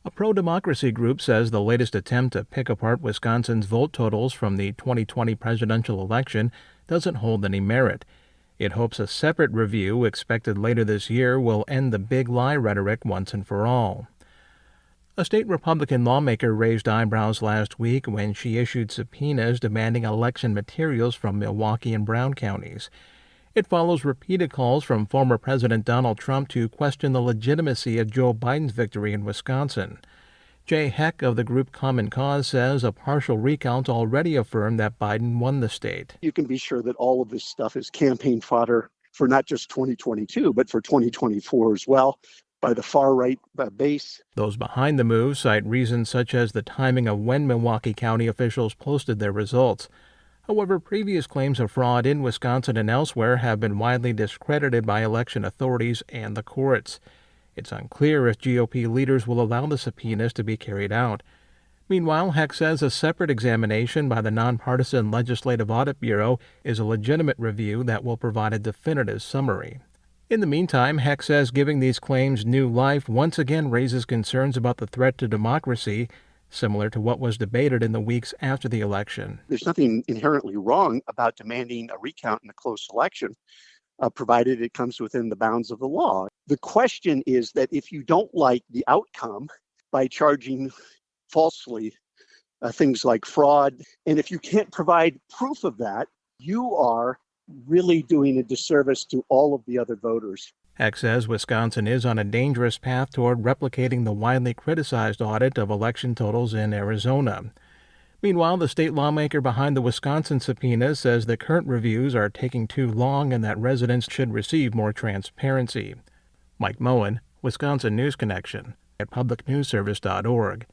A pro-democracy group says the latest attempt to pick apart Wisconsin's vote totals from the 2020 presidential election doesn't hold any merit. It hopes a separate review, expected later this year, will end the big lie rhetoric once and for all. A state Republican lawmaker raised eyebrows last week when she issued subpoenas demanding election materials from Milwaukee and Brown counties. It follows repeated calls from former President Donald Trump to question the legitimacy of Joe Biden's victory in Wisconsin. Jay Heck of the group Common Cause says a partial recount already affirmed that Biden won the state. You can be sure that all of this stuff is campaign fodder for not just 2022, but for 2024 as well, by the far-right base. Those behind the move cite reasons such as the timing of when Milwaukee County officials posted their results. However, previous claims of fraud in Wisconsin and elsewhere have been widely discredited by election authorities and the courts. It's unclear if GOP leaders will allow the subpoenas to be carried out. Meanwhile, Heck says a separate examination by the nonpartisan Legislative Audit Bureau is a legitimate review that will provide a definitive summary. In the meantime, Heck says giving these claims new life once again raises concerns about the threat to democracy, similar to what was debated in the weeks after the election. There's nothing inherently wrong about demanding a recount in a close election, provided it comes within the bounds of the law. The question is that if you don't like the outcome by charging falsely things like fraud, and if you can't provide proof of that, you are really doing a disservice to all of the other voters. Heck says Wisconsin is on a dangerous path toward replicating the widely criticized audit of election totals in Arizona. Meanwhile, the state lawmaker behind the Wisconsin subpoena says the current reviews are taking too long and that residents should receive more transparency. Mike Moen, Wisconsin News Connection, at publicnewsservice.org.